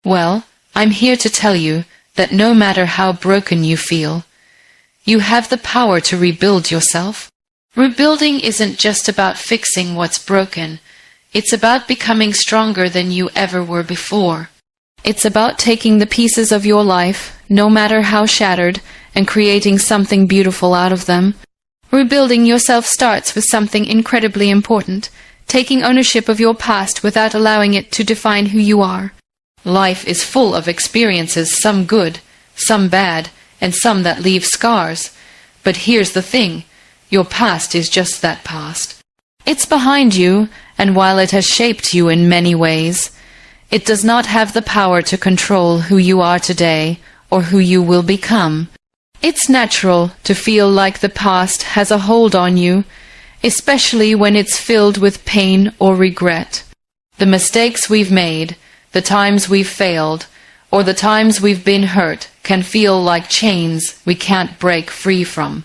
Well, I'm here to tell you that no matter how broken you feel, you have the power to rebuild yourself. Rebuilding isn't just about fixing what's broken. It's about becoming stronger than you ever were before. It's about taking the pieces of your life, no matter how shattered, and creating something beautiful out of them. Rebuilding yourself starts with something incredibly important, taking ownership of your past without allowing it to define who you are. Life is full of experiences, some good, some bad, and some that leave scars. But here's the thing, your past is just that past. It's behind you, and while it has shaped you in many ways, it does not have the power to control who you are today or who you will become. It's natural to feel like the past has a hold on you, especially when it's filled with pain or regret. The mistakes we've made, the times we've failed, or the times we've been hurt can feel like chains we can't break free from.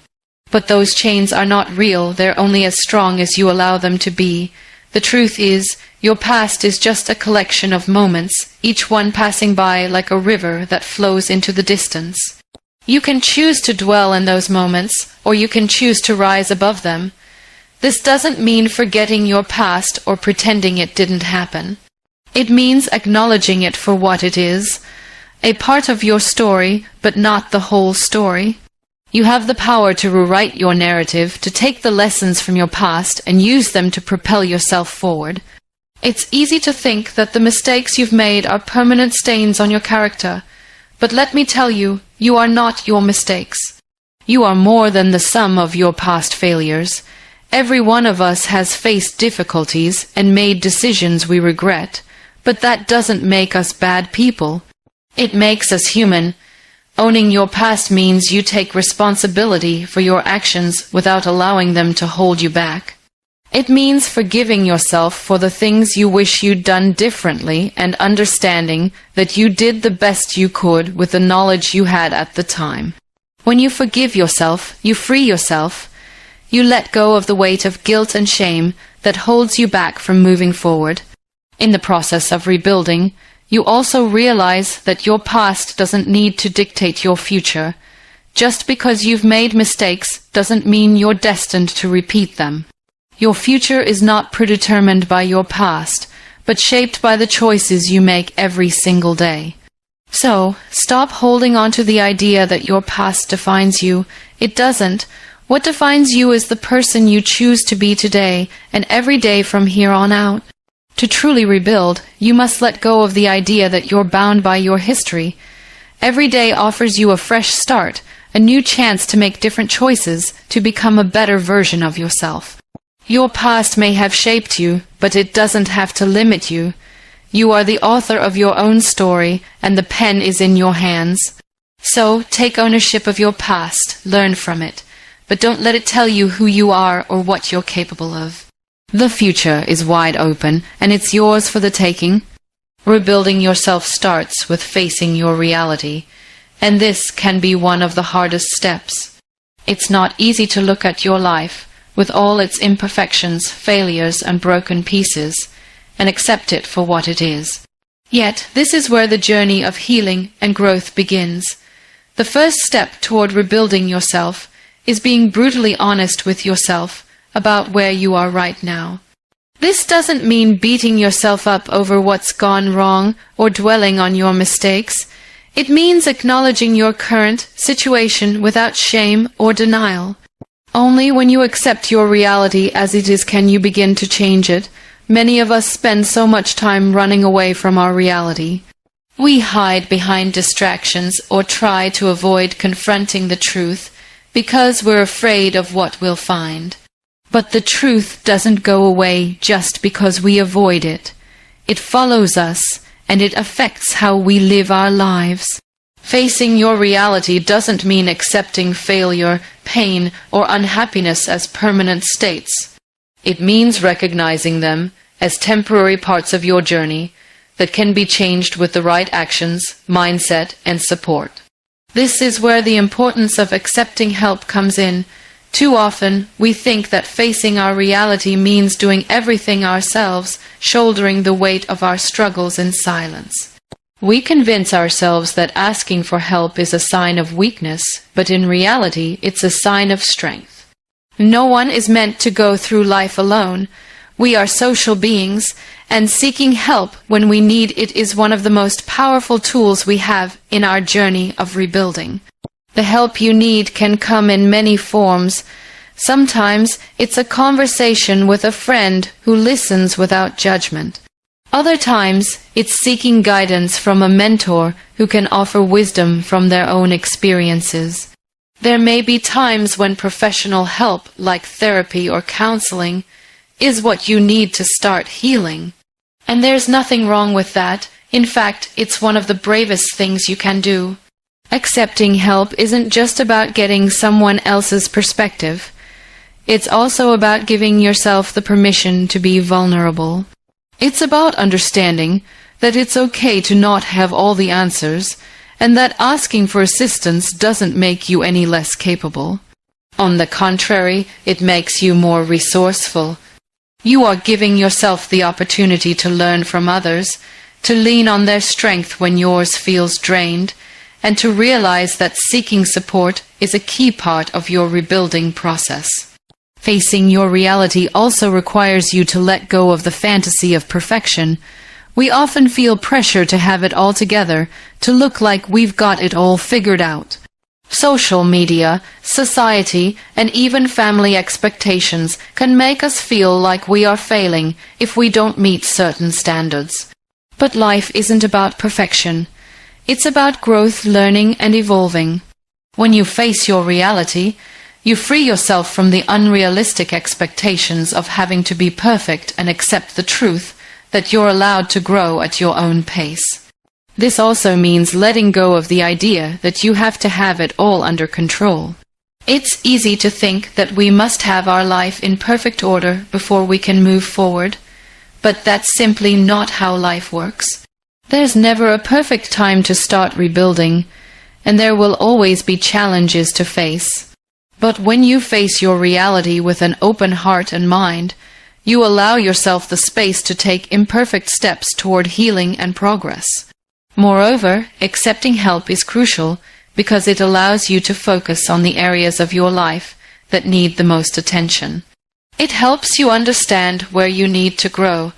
But those chains are not real, they're only as strong as you allow them to be. The truth is, your past is just a collection of moments, each one passing by like a river that flows into the distance. You can choose to dwell in those moments, or you can choose to rise above them. This doesn't mean forgetting your past or pretending it didn't happen. It means acknowledging it for what it is, a part of your story, but not the whole story. You have the power to rewrite your narrative, to take the lessons from your past and use them to propel yourself forward. It's easy to think that the mistakes you've made are permanent stains on your character, but let me tell you, you are not your mistakes. You are more than the sum of your past failures. Every one of us has faced difficulties and made decisions we regret, but that doesn't make us bad people. It makes us human. Owning your past means you take responsibility for your actions without allowing them to hold you back. It means forgiving yourself for the things you wish you'd done differently and understanding that you did the best you could with the knowledge you had at the time. When you forgive yourself, you free yourself. You let go of the weight of guilt and shame that holds you back from moving forward. In the process of rebuilding, you also realize that your past doesn't need to dictate your future. Just because you've made mistakes doesn't mean you're destined to repeat them. Your future is not predetermined by your past, but shaped by the choices you make every single day. So, stop holding on to the idea that your past defines you. It doesn't. What defines you is the person you choose to be today and every day from here on out. To truly rebuild, you must let go of the idea that you're bound by your history. Every day offers you a fresh start, a new chance to make different choices, to become a better version of yourself. Your past may have shaped you, but it doesn't have to limit you. You are the author of your own story, and the pen is in your hands. So, take ownership of your past, learn from it, but don't let it tell you who you are or what you're capable of. The future is wide open, and it's yours for the taking. Rebuilding yourself starts with facing your reality, and this can be one of the hardest steps. It's not easy to look at your life, with all its imperfections, failures, and broken pieces, and accept it for what it is. Yet, this is where the journey of healing and growth begins. The first step toward rebuilding yourself is being brutally honest with yourself about where you are right now. This doesn't mean beating yourself up over what's gone wrong or dwelling on your mistakes. It means acknowledging your current situation without shame or denial. Only when you accept your reality as it is can you begin to change it. Many of us spend so much time running away from our reality. We hide behind distractions or try to avoid confronting the truth because we're afraid of what we'll find. But the truth doesn't go away just because we avoid it. It follows us, and it affects how we live our lives. Facing your reality doesn't mean accepting failure, pain, or unhappiness as permanent states. It means recognizing them as temporary parts of your journey that can be changed with the right actions, mindset, and support. This is where the importance of accepting help comes in. Too often, we think that facing our reality means doing everything ourselves, shouldering the weight of our struggles in silence. We convince ourselves that asking for help is a sign of weakness, but in reality, it's a sign of strength. No one is meant to go through life alone. We are social beings, and seeking help when we need it is one of the most powerful tools we have in our journey of rebuilding. The help you need can come in many forms. Sometimes it's a conversation with a friend who listens without judgment. Other times it's seeking guidance from a mentor who can offer wisdom from their own experiences. There may be times when professional help, like therapy or counseling, is what you need to start healing. And there's nothing wrong with that. In fact, it's one of the bravest things you can do. Accepting help isn't just about getting someone else's perspective. It's also about giving yourself the permission to be vulnerable. It's about understanding that it's okay to not have all the answers, and that asking for assistance doesn't make you any less capable. On the contrary, it makes you more resourceful. You are giving yourself the opportunity to learn from others, to lean on their strength when yours feels drained, and to realize that seeking support is a key part of your rebuilding process. Facing your reality also requires you to let go of the fantasy of perfection. We often feel pressure to have it all together, to look like we've got it all figured out. Social media, society, and even family expectations can make us feel like we are failing if we don't meet certain standards. But life isn't about perfection. It's about growth, learning, and evolving. When you face your reality, you free yourself from the unrealistic expectations of having to be perfect and accept the truth that you're allowed to grow at your own pace. This also means letting go of the idea that you have to have it all under control. It's easy to think that we must have our life in perfect order before we can move forward, but that's simply not how life works. There's never a perfect time to start rebuilding, and there will always be challenges to face. But when you face your reality with an open heart and mind, you allow yourself the space to take imperfect steps toward healing and progress. Moreover, accepting help is crucial because it allows you to focus on the areas of your life that need the most attention. It helps you understand where you need to grow,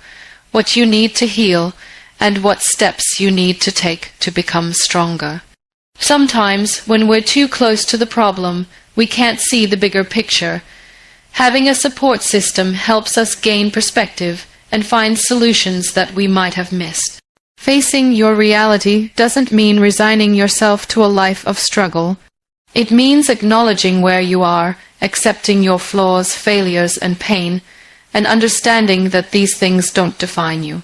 what you need to heal, and what steps you need to take to become stronger. Sometimes, when we're too close to the problem, we can't see the bigger picture. Having a support system helps us gain perspective and find solutions that we might have missed. Facing your reality doesn't mean resigning yourself to a life of struggle. It means acknowledging where you are, accepting your flaws, failures, and pain, and understanding that these things don't define you.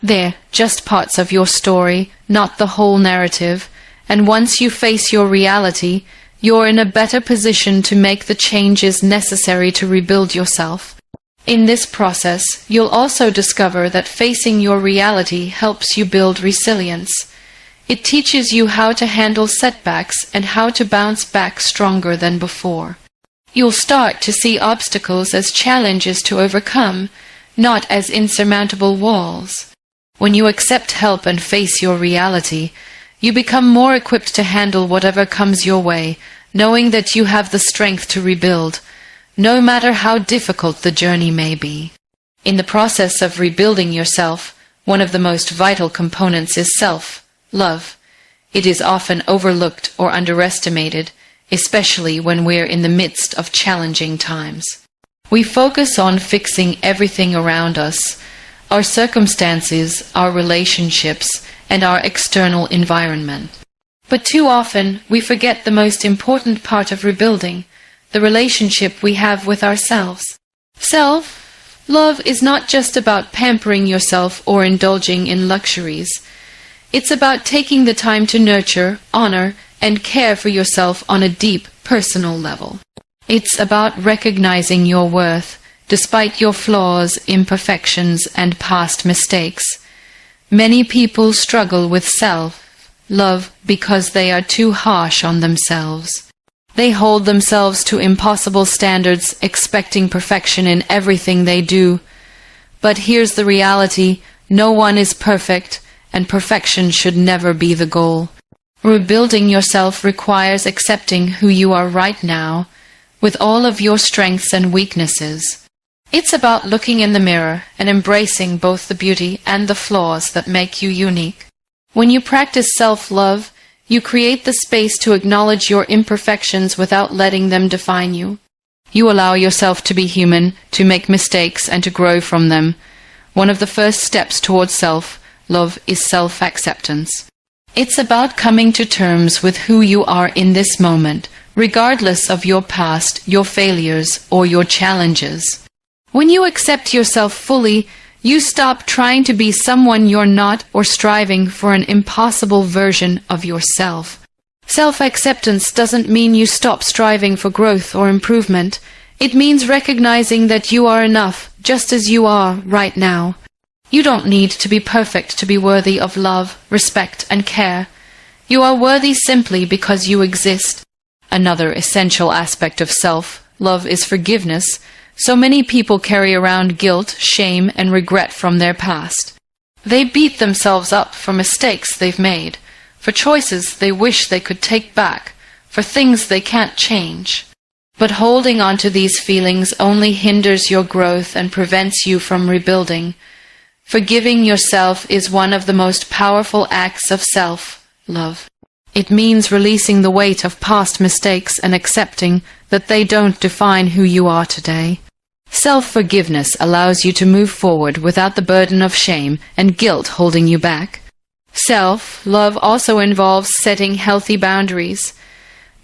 They're just parts of your story, not the whole narrative, and once you face your reality, you're in a better position to make the changes necessary to rebuild yourself. In this process, you'll also discover that facing your reality helps you build resilience. It teaches you how to handle setbacks and how to bounce back stronger than before. You'll start to see obstacles as challenges to overcome, not as insurmountable walls. When you accept help and face your reality, you become more equipped to handle whatever comes your way, knowing that you have the strength to rebuild, no matter how difficult the journey may be. In the process of rebuilding yourself, one of the most vital components is self-love. It is often overlooked or underestimated, especially when we're in the midst of challenging times. We focus on fixing everything around us, our circumstances, our relationships, and our external environment. But too often, we forget the most important part of rebuilding, the relationship we have with ourselves. Self-love is not just about pampering yourself or indulging in luxuries. It's about taking the time to nurture, honor, and care for yourself on a deep, personal level. It's about recognizing your worth, despite your flaws, imperfections, and past mistakes. Many people struggle with self-love because they are too harsh on themselves. They hold themselves to impossible standards, expecting perfection in everything they do. But here's the reality: no one is perfect, and perfection should never be the goal. Rebuilding yourself requires accepting who you are right now, with all of your strengths and weaknesses. It's about looking in the mirror and embracing both the beauty and the flaws that make you unique. When you practice self-love, you create the space to acknowledge your imperfections without letting them define you. You allow yourself to be human, to make mistakes, and to grow from them. One of the first steps towards self-love is self-acceptance. It's about coming to terms with who you are in this moment, regardless of your past, your failures, or your challenges. When you accept yourself fully, you stop trying to be someone you're not or striving for an impossible version of yourself. Self-acceptance doesn't mean you stop striving for growth or improvement. It means recognizing that you are enough, just as you are right now. You don't need to be perfect to be worthy of love, respect, and care. You are worthy simply because you exist. Another essential aspect of self-love is forgiveness. So many people carry around guilt, shame, and regret from their past. They beat themselves up for mistakes they've made, for choices they wish they could take back, for things they can't change. But holding on to these feelings only hinders your growth and prevents you from rebuilding. Forgiving yourself is one of the most powerful acts of self-love. It means releasing the weight of past mistakes and accepting that they don't define who you are today. Self-forgiveness allows you to move forward without the burden of shame and guilt holding you back. Self-love also involves setting healthy boundaries.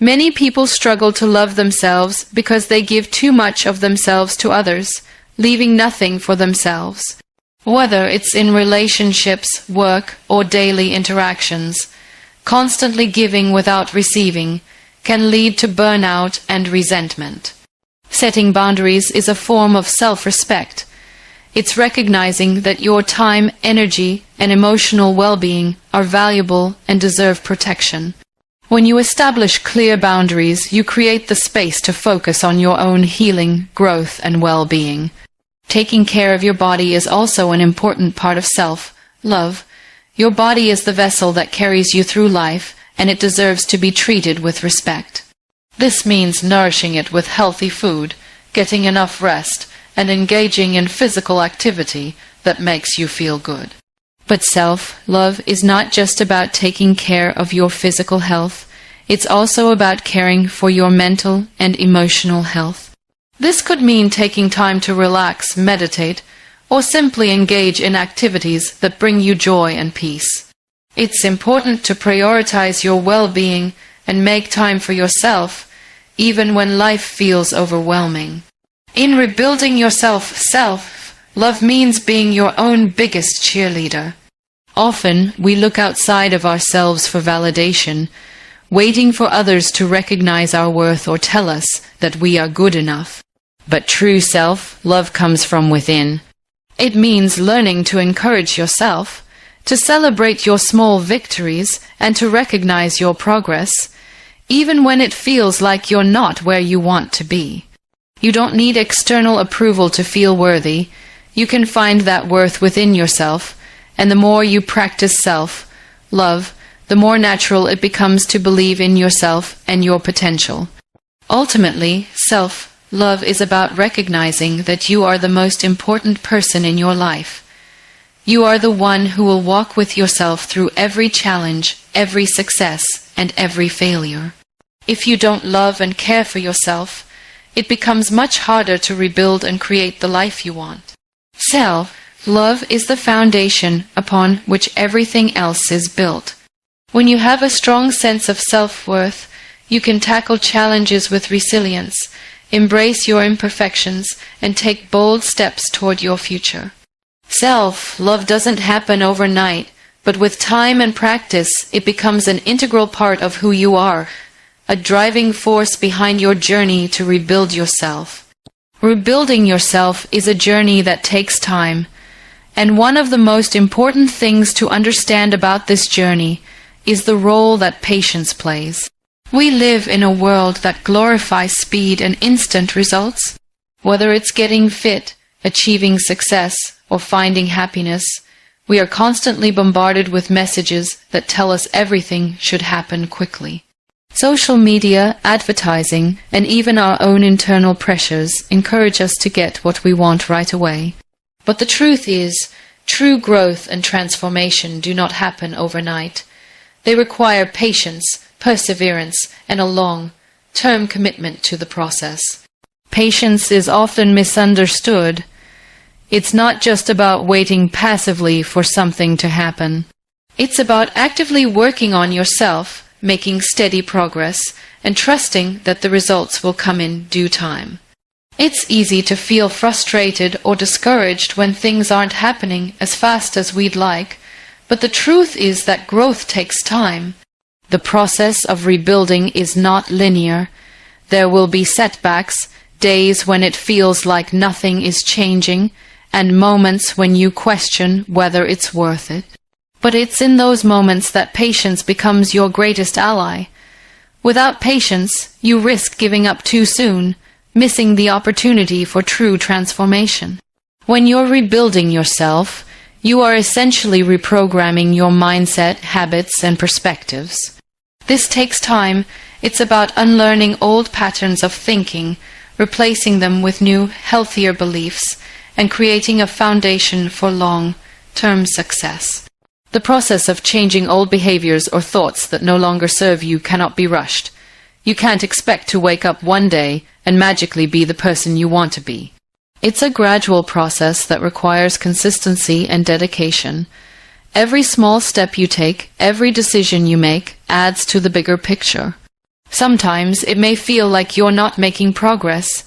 Many people struggle to love themselves because they give too much of themselves to others, leaving nothing for themselves. Whether it's in relationships, work, or daily interactions, constantly giving without receiving can lead to burnout and resentment. Setting boundaries is a form of self-respect. It's recognizing that your time, energy, and emotional well-being are valuable and deserve protection. When you establish clear boundaries, you create the space to focus on your own healing, growth, and well-being. Taking care of your body is also an important part of self-love. Your body is the vessel that carries you through life, and it deserves to be treated with respect. This means nourishing it with healthy food, getting enough rest, and engaging in physical activity that makes you feel good. But self-love is not just about taking care of your physical health. It's also about caring for your mental and emotional health. This could mean taking time to relax, meditate, or simply engage in activities that bring you joy and peace. It's important to prioritize your well-being and make time for yourself, even when life feels overwhelming. In rebuilding yourself, self-love means being your own biggest cheerleader. Often, we look outside of ourselves for validation, waiting for others to recognize our worth or tell us that we are good enough. But true self-love comes from within. It means learning to encourage yourself, to celebrate your small victories, and to recognize your progress, even when it feels like you're not where you want to be. You don't need external approval to feel worthy. You can find that worth within yourself, and the more you practice self-love, the more natural it becomes to believe in yourself and your potential. Ultimately, self-love is about recognizing that you are the most important person in your life. You are the one who will walk with yourself through every challenge, every success, and every failure. If you don't love and care for yourself, it becomes much harder to rebuild and create the life you want. Self-love is the foundation upon which everything else is built. When you have a strong sense of self-worth, you can tackle challenges with resilience, embrace your imperfections, and take bold steps toward your future. Self-love doesn't happen overnight, but with time and practice, it becomes an integral part of who you are, a driving force behind your journey to rebuild yourself. Rebuilding yourself is a journey that takes time, and one of the most important things to understand about this journey is the role that patience plays. We live in a world that glorifies speed and instant results. Whether it's getting fit, achieving success, or finding happiness, We are constantly bombarded with messages that tell us everything should happen quickly. Social media, advertising, and even our own internal pressures encourage us to get what we want right away. But the truth is, true growth and transformation do not happen overnight. They require patience, perseverance, and a long-term commitment to the process. Patience is often misunderstood. It's not just about waiting passively for something to happen. It's about actively working on yourself, making steady progress, and trusting that the results will come in due time. It's easy to feel frustrated or discouraged when things aren't happening as fast as we'd like, but the truth is that growth takes time. The process of rebuilding is not linear. There will be setbacks, days when it feels like nothing is changing, and moments when you question whether it's worth it. But it's in those moments that patience becomes your greatest ally. Without patience, you risk giving up too soon, missing the opportunity for true transformation. When you're rebuilding yourself, you are essentially reprogramming your mindset, habits, and perspectives. This takes time. It's about unlearning old patterns of thinking, replacing them with new, healthier beliefs, and creating a foundation for long-term success. The process of changing old behaviors or thoughts that no longer serve you cannot be rushed. You can't expect to wake up one day and magically be the person you want to be. It's a gradual process that requires consistency and dedication. Every small step you take, every decision you make, adds to the bigger picture. Sometimes it may feel like you're not making progress,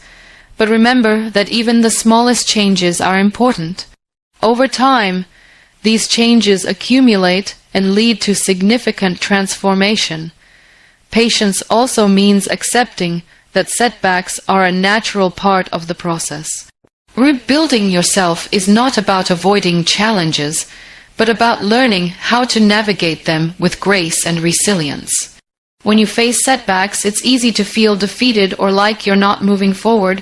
but remember that even the smallest changes are important. Over time, these changes accumulate and lead to significant transformation. Patience also means accepting that setbacks are a natural part of the process. Rebuilding yourself is not about avoiding challenges, but about learning how to navigate them with grace and resilience. When you face setbacks, it's easy to feel defeated or like you're not moving forward,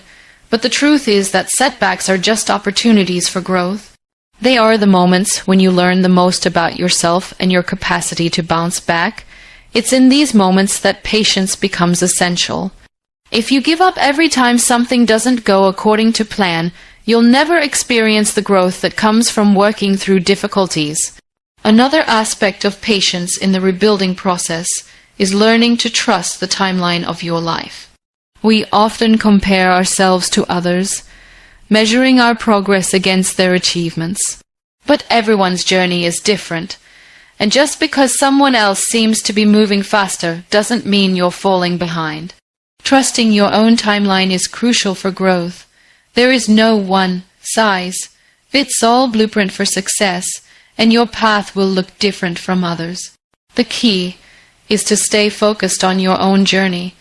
but the truth is that setbacks are just opportunities for growth. They are the moments when you learn the most about yourself and your capacity to bounce back. It's in these moments that patience becomes essential. If you give up every time something doesn't go according to plan, you'll never experience the growth that comes from working through difficulties. Another aspect of patience in the rebuilding process is learning to trust the timeline of your life. We often compare ourselves to others, measuring our progress against their achievements. But everyone's journey is different, and just because someone else seems to be moving faster doesn't mean you're falling behind. Trusting your own timeline is crucial for growth. There is no one-size-fits-all blueprint for success, and your path will look different from others. The key is to stay focused on your own journey,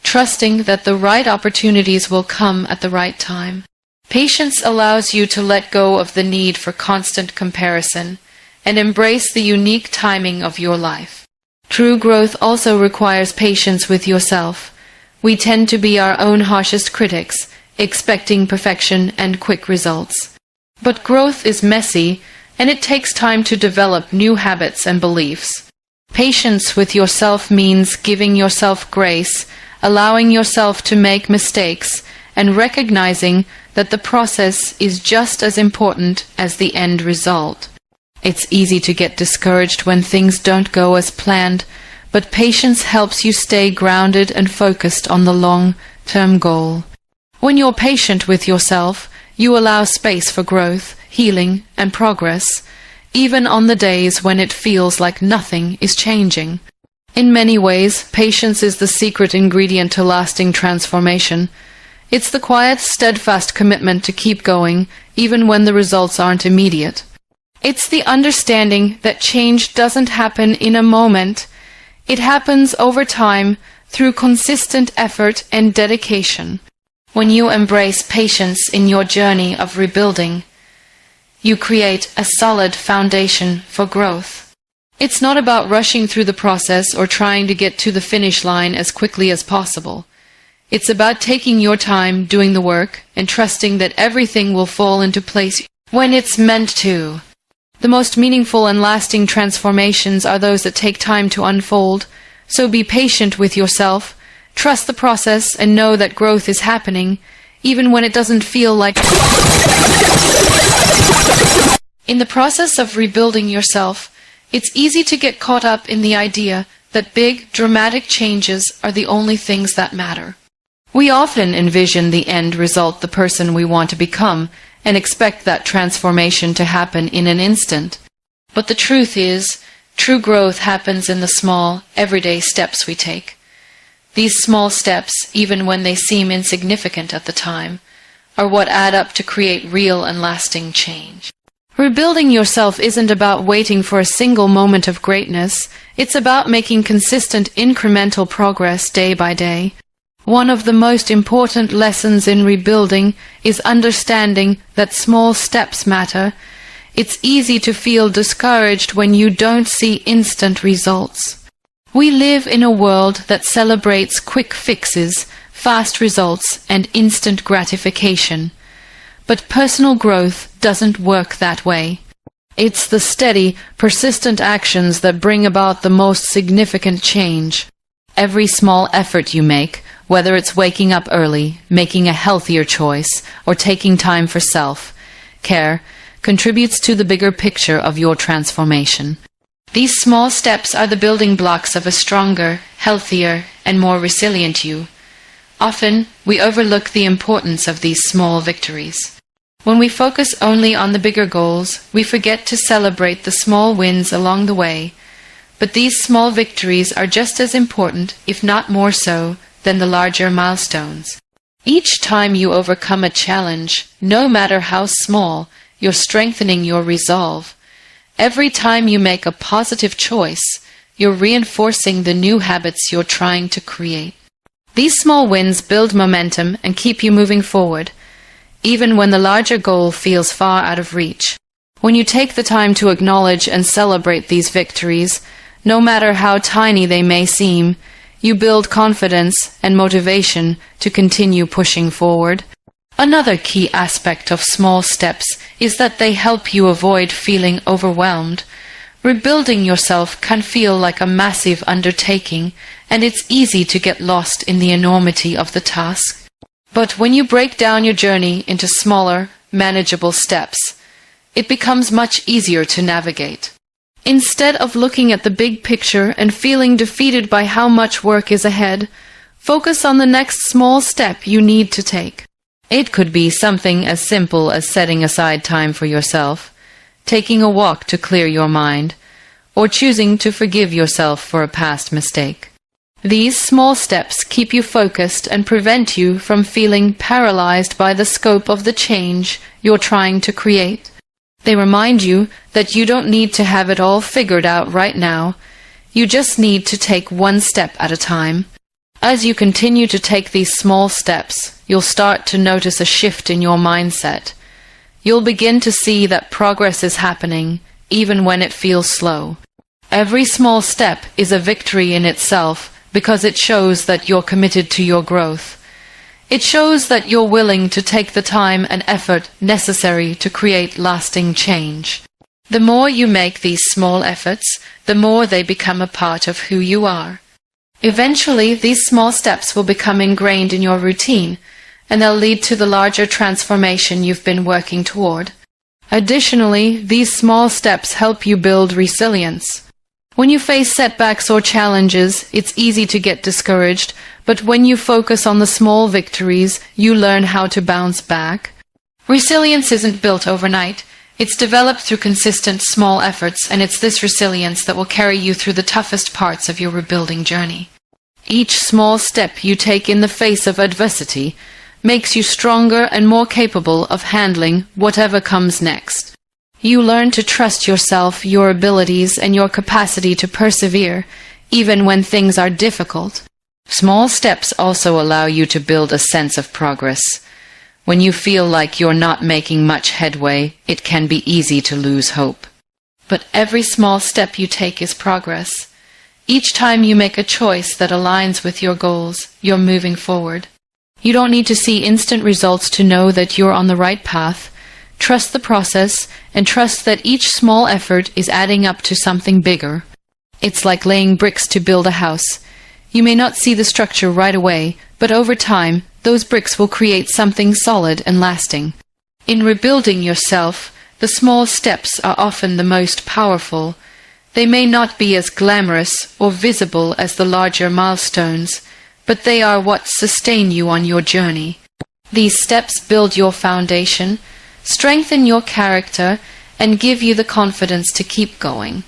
trusting that the right opportunities will come at the right time. Patience allows you to let go of the need for constant comparison and embrace the unique timing of your life. True growth also requires patience with yourself. We tend to be our own harshest critics, expecting perfection and quick results. But growth is messy, and it takes time to develop new habits and beliefs. Patience with yourself means giving yourself grace, allowing yourself to make mistakes, and recognizing that the process is just as important as the end result. It's easy to get discouraged when things don't go as planned, but patience helps you stay grounded and focused on the long-term goal. When you're patient with yourself, you allow space for growth, healing, and progress, even on the days when it feels like nothing is changing. In many ways, patience is the secret ingredient to lasting transformation. It's the quiet, steadfast commitment to keep going, even when the results aren't immediate. It's the understanding that change doesn't happen in a moment. It happens over time through consistent effort and dedication. When you embrace patience in your journey of rebuilding, you create a solid foundation for growth. It's not about rushing through the process or trying to get to the finish line as quickly as possible. It's about taking your time, doing the work, and trusting that everything will fall into place when it's meant to. The most meaningful and lasting transformations are those that take time to unfold. So be patient with yourself, trust the process, and know that growth is happening, even when it doesn't feel like. In the process of rebuilding yourself, it's easy to get caught up in the idea that big, dramatic changes are the only things that matter. We often envision the end result, the person we want to become, and expect that transformation to happen in an instant. But the truth is, true growth happens in the small, everyday steps we take. These small steps, even when they seem insignificant at the time, are what add up to create real and lasting change. Rebuilding yourself isn't about waiting for a single moment of greatness. It's about making consistent incremental progress day by day. One of the most important lessons in rebuilding is understanding that small steps matter. It's easy to feel discouraged when you don't see instant results. We live in a world that celebrates quick fixes, fast results, and instant gratification. But personal growth doesn't work that way. It's the steady, persistent actions that bring about the most significant change. Every small effort you make, whether it's waking up early, making a healthier choice, or taking time for self-care, contributes to the bigger picture of your transformation. These small steps are the building blocks of a stronger, healthier, and more resilient you. Often, we overlook the importance of these small victories. When we focus only on the bigger goals, we forget to celebrate the small wins along the way. But these small victories are just as important, if not more so, than the larger milestones. Each time you overcome a challenge, no matter how small, you're strengthening your resolve. Every time you make a positive choice, you're reinforcing the new habits you're trying to create. These small wins build momentum and keep you moving forward, even when the larger goal feels far out of reach. When you take the time to acknowledge and celebrate these victories, no matter how tiny they may seem, you build confidence and motivation to continue pushing forward. Another key aspect of small steps is that they help you avoid feeling overwhelmed. Rebuilding yourself can feel like a massive undertaking, and it's easy to get lost in the enormity of the task. But when you break down your journey into smaller, manageable steps, it becomes much easier to navigate. Instead of looking at the big picture and feeling defeated by how much work is ahead, focus on the next small step you need to take. It could be something as simple as setting aside time for yourself, taking a walk to clear your mind, or choosing to forgive yourself for a past mistake. These small steps keep you focused and prevent you from feeling paralyzed by the scope of the change you're trying to create. They remind you that you don't need to have it all figured out right now. You just need to take one step at a time. As you continue to take these small steps, you'll start to notice a shift in your mindset. You'll begin to see that progress is happening, even when it feels slow. Every small step is a victory in itself because it shows that you're committed to your growth. It shows that you're willing to take the time and effort necessary to create lasting change. The more you make these small efforts, the more they become a part of who you are. Eventually, these small steps will become ingrained in your routine, and they'll lead to the larger transformation you've been working toward. Additionally, these small steps help you build resilience. When you face setbacks or challenges, it's easy to get discouraged, but when you focus on the small victories, you learn how to bounce back. Resilience isn't built overnight. It's developed through consistent small efforts, and it's this resilience that will carry you through the toughest parts of your rebuilding journey. Each small step you take in the face of adversity makes you stronger and more capable of handling whatever comes next. You learn to trust yourself, your abilities, and your capacity to persevere, even when things are difficult. Small steps also allow you to build a sense of progress. When you feel like you're not making much headway, it can be easy to lose hope. But every small step you take is progress. Each time you make a choice that aligns with your goals, you're moving forward. You don't need to see instant results to know that you're on the right path. Trust the process and trust that each small effort is adding up to something bigger. It's like laying bricks to build a house. You may not see the structure right away, but over time, those bricks will create something solid and lasting. In rebuilding yourself, the small steps are often the most powerful. They may not be as glamorous or visible as the larger milestones, but they are what sustain you on your journey. These steps build your foundation, strengthen your character, and give you the confidence to keep going.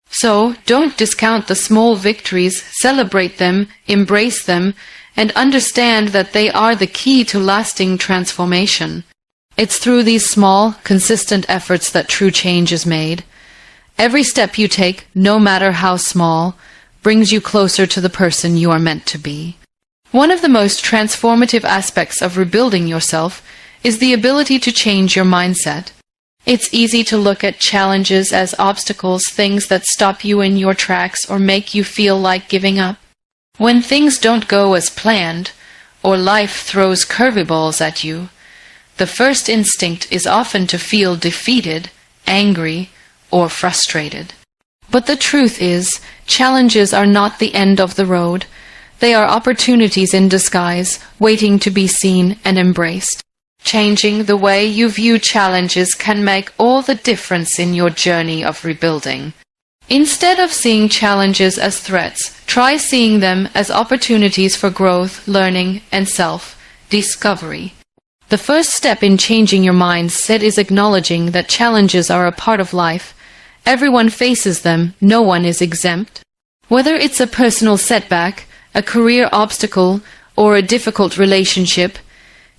So, don't discount the small victories, celebrate them, embrace them, and understand that they are the key to lasting transformation. It's through these small, consistent efforts that true change is made. Every step you take, no matter how small, brings you closer to the person you are meant to be. One of the most transformative aspects of rebuilding yourself is the ability to change your mindset. It's easy to look at challenges as obstacles, things that stop you in your tracks or make you feel like giving up. When things don't go as planned, or life throws curveballs at you, the first instinct is often to feel defeated, angry, or frustrated. But the truth is, challenges are not the end of the road. They are opportunities in disguise, waiting to be seen and embraced. Changing the way you view challenges can make all the difference in your journey of rebuilding. Instead of seeing challenges as threats, try seeing them as opportunities for growth, learning, and self-discovery. The first step in changing your mindset is acknowledging that challenges are a part of life. Everyone faces them, no one is exempt. Whether it's a personal setback, a career obstacle, or a difficult relationship,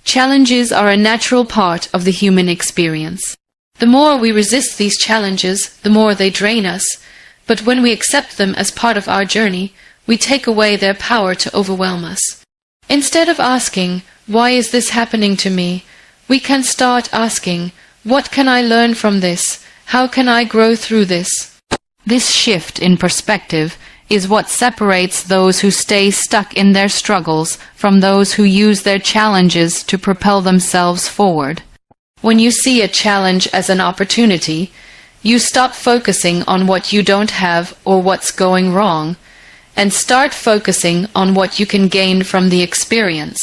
challenges are a natural part of the human experience. The more we resist these challenges, the more they drain us. But when we accept them as part of our journey, we take away their power to overwhelm us. Instead of asking, "Why is this happening to me?" we can start asking, "What can I learn from this? How can I grow through this?" This shift in perspective is what separates those who stay stuck in their struggles from those who use their challenges to propel themselves forward. When you see a challenge as an opportunity, you stop focusing on what you don't have or what's going wrong, and start focusing on what you can gain from the experience.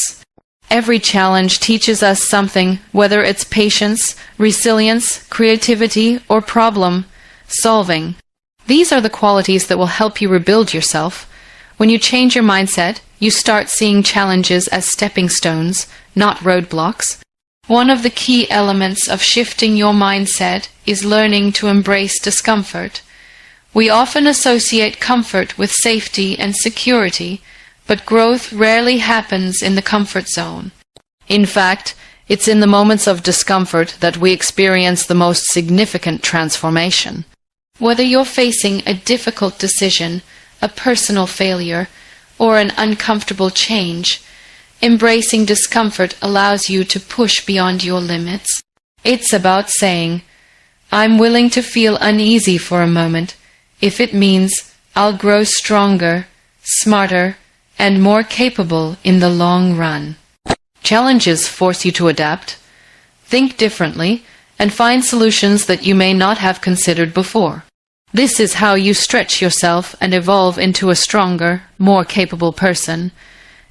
Every challenge teaches us something, whether it's patience, resilience, creativity, or problem solving. These are the qualities that will help you rebuild yourself. When you change your mindset, you start seeing challenges as stepping stones, not roadblocks. One of the key elements of shifting your mindset is learning to embrace discomfort. We often associate comfort with safety and security, but growth rarely happens in the comfort zone. In fact, it's in the moments of discomfort that we experience the most significant transformation. Whether you're facing a difficult decision, a personal failure, or an uncomfortable change, embracing discomfort allows you to push beyond your limits. It's about saying, "I'm willing to feel uneasy for a moment, if it means I'll grow stronger, smarter, and more capable in the long run." Challenges force you to adapt, think differently, and find solutions that you may not have considered before. This is how you stretch yourself and evolve into a stronger, more capable person.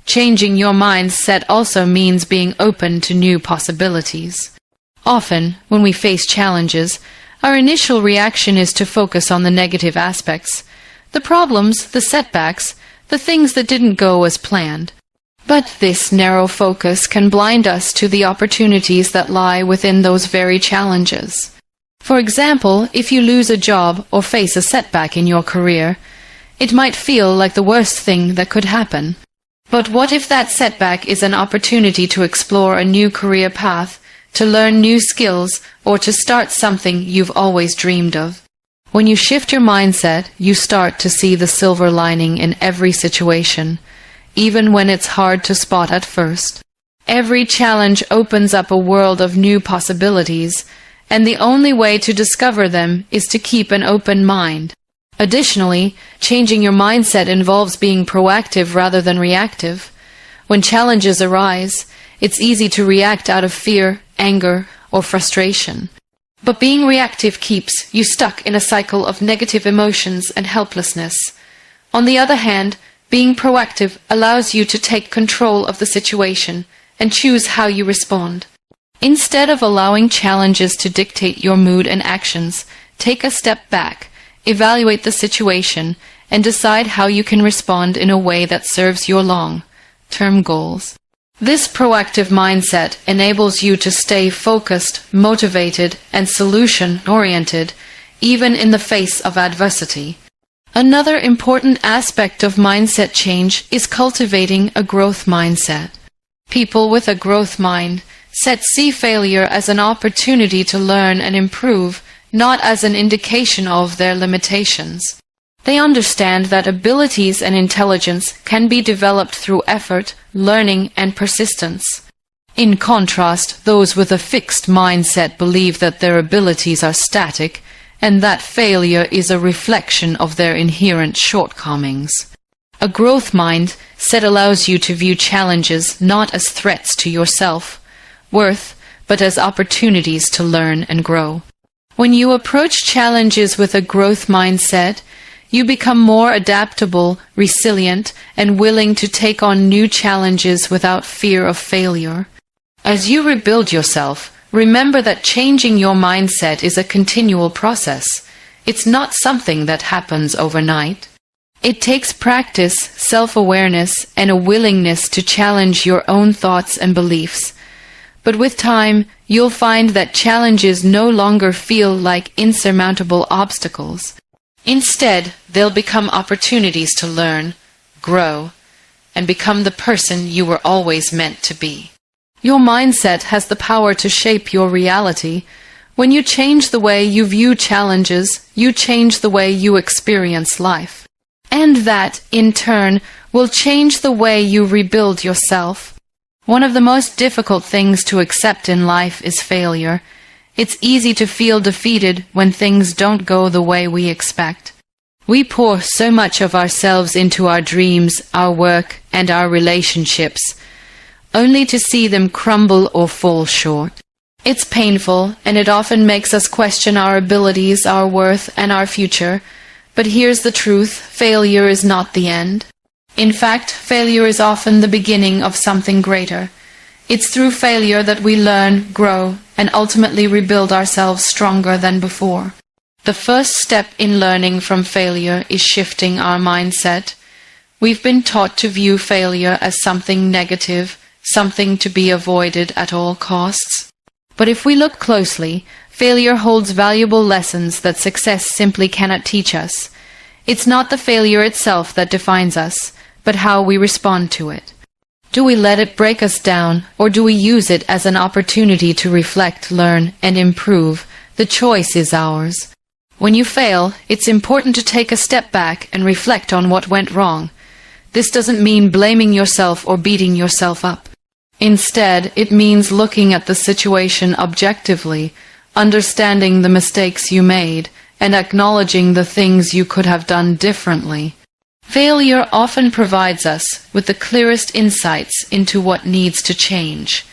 Changing your mindset also means being open to new possibilities. Often, when we face challenges, our initial reaction is to focus on the negative aspects, the problems, the setbacks, the things that didn't go as planned. But this narrow focus can blind us to the opportunities that lie within those very challenges. For example, if you lose a job or face a setback in your career, it might feel like the worst thing that could happen. But what if that setback is an opportunity to explore a new career path, to learn new skills, or to start something you've always dreamed of? When you shift your mindset, you start to see the silver lining in every situation, even when it's hard to spot at first. Every challenge opens up a world of new possibilities, and the only way to discover them is to keep an open mind. Additionally, changing your mindset involves being proactive rather than reactive. When challenges arise, it's easy to react out of fear, anger, or frustration. But being reactive keeps you stuck in a cycle of negative emotions and helplessness. On the other hand, being proactive allows you to take control of the situation and choose how you respond. Instead of allowing challenges to dictate your mood and actions, take a step back, evaluate the situation, and decide how you can respond in a way that serves your long-term goals. This proactive mindset enables you to stay focused, motivated, and solution-oriented, even in the face of adversity. Another important aspect of mindset change is cultivating a growth mindset. People with a growth mindset see failure as an opportunity to learn and improve, not as an indication of their limitations. They understand that abilities and intelligence can be developed through effort, learning, and persistence. In contrast, those with a fixed mindset believe that their abilities are static and that failure is a reflection of their inherent shortcomings. A growth mindset allows you to view challenges not as threats to your self-worth, but as opportunities to learn and grow. When you approach challenges with a growth mindset, you become more adaptable, resilient, and willing to take on new challenges without fear of failure. As you rebuild yourself, remember that changing your mindset is a continual process. It's not something that happens overnight. It takes practice, self-awareness, and a willingness to challenge your own thoughts and beliefs. But with time, you'll find that challenges no longer feel like insurmountable obstacles. Instead, they'll become opportunities to learn, grow, and become the person you were always meant to be. Your mindset has the power to shape your reality. When you change the way you view challenges, you change the way you experience life. And that, in turn, will change the way you rebuild yourself. One of the most difficult things to accept in life is failure. It's easy to feel defeated when things don't go the way we expect. We pour so much of ourselves into our dreams, our work, and our relationships, only to see them crumble or fall short. It's painful, and it often makes us question our abilities, our worth, and our future. But here's the truth: failure is not the end. In fact, failure is often the beginning of something greater. It's through failure that we learn, grow, and ultimately rebuild ourselves stronger than before. The first step in learning from failure is shifting our mindset. We've been taught to view failure as something negative, something to be avoided at all costs. But if we look closely, failure holds valuable lessons that success simply cannot teach us. It's not the failure itself that defines us, but how we respond to it. Do we let it break us down, or do we use it as an opportunity to reflect, learn, and improve? The choice is ours. When you fail, it's important to take a step back and reflect on what went wrong. This doesn't mean blaming yourself or beating yourself up. Instead, it means looking at the situation objectively, understanding the mistakes you made, and acknowledging the things you could have done differently. Failure often provides us with the clearest insights into what needs to change.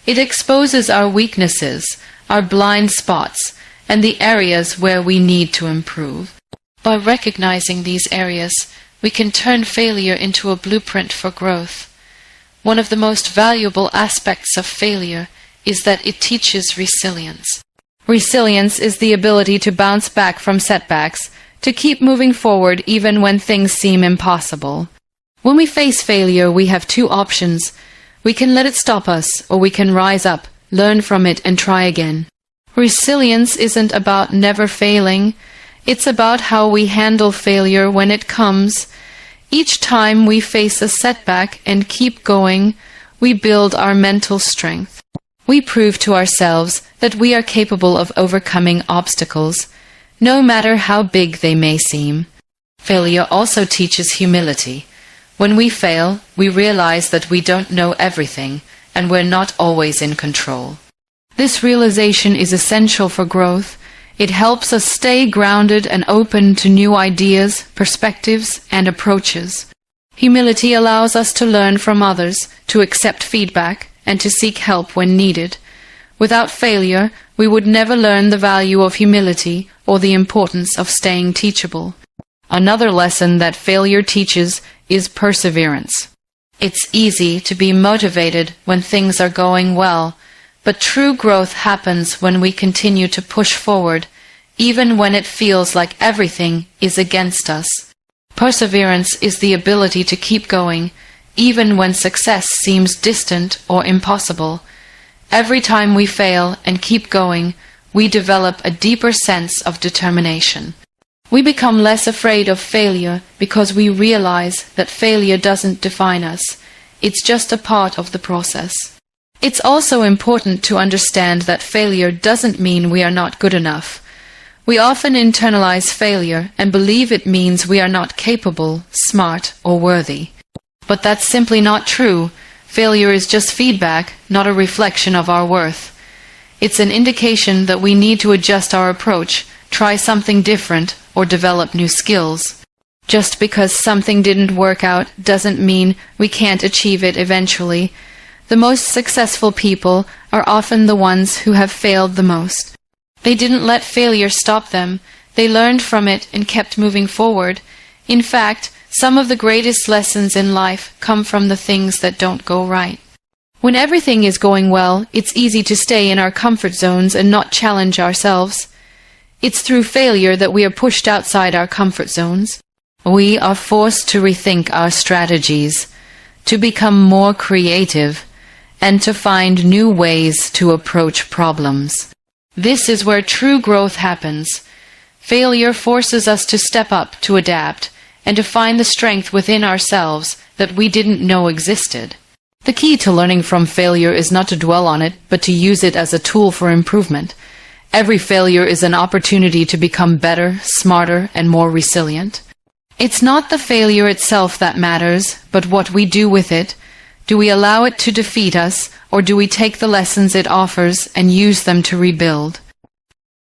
It exposes our weaknesses, our blind spots, and the areas where we need to improve. By recognizing these areas, we can turn failure into a blueprint for growth. One of the most valuable aspects of failure is that it teaches resilience. Resilience is the ability to bounce back from setbacks, to keep moving forward even when things seem impossible. When we face failure, we have two options. We can let it stop us, or we can rise up, learn from it, and try again. Resilience isn't about never failing. It's about how we handle failure when it comes. Each time we face a setback and keep going, we build our mental strength. We prove to ourselves that we are capable of overcoming obstacles, no matter how big they may seem. Failure also teaches humility. When we fail, we realize that we don't know everything, and we're not always in control. This realization is essential for growth. It helps us stay grounded and open to new ideas, perspectives, and approaches. Humility allows us to learn from others, to accept feedback, and to seek help when needed. Without failure, we would never learn the value of humility or the importance of staying teachable. Another lesson that failure teaches is perseverance. It's easy to be motivated when things are going well, but true growth happens when we continue to push forward, even when it feels like everything is against us. Perseverance is the ability to keep going, even when success seems distant or impossible. Every time we fail and keep going, we develop a deeper sense of determination. We become less afraid of failure because we realize that failure doesn't define us. It's just a part of the process. It's also important to understand that failure doesn't mean we are not good enough. We often internalize failure and believe it means we are not capable, smart, or worthy. But that's simply not true. Failure is just feedback, not a reflection of our worth. It's an indication that we need to adjust our approach, try something different, or develop new skills. Just because something didn't work out doesn't mean we can't achieve it eventually. The most successful people are often the ones who have failed the most. They didn't let failure stop them. They learned from it and kept moving forward. In fact, some of the greatest lessons in life come from the things that don't go right. When everything is going well, it's easy to stay in our comfort zones and not challenge ourselves. It's through failure that we are pushed outside our comfort zones. We are forced to rethink our strategies, to become more creative, and to find new ways to approach problems. This is where true growth happens. Failure forces us to step up, to adapt, and to find the strength within ourselves that we didn't know existed. The key to learning from failure is not to dwell on it, but to use it as a tool for improvement. Every failure is an opportunity to become better, smarter, and more resilient. It's not the failure itself that matters, but what we do with it. Do we allow it to defeat us, or do we take the lessons it offers and use them to rebuild?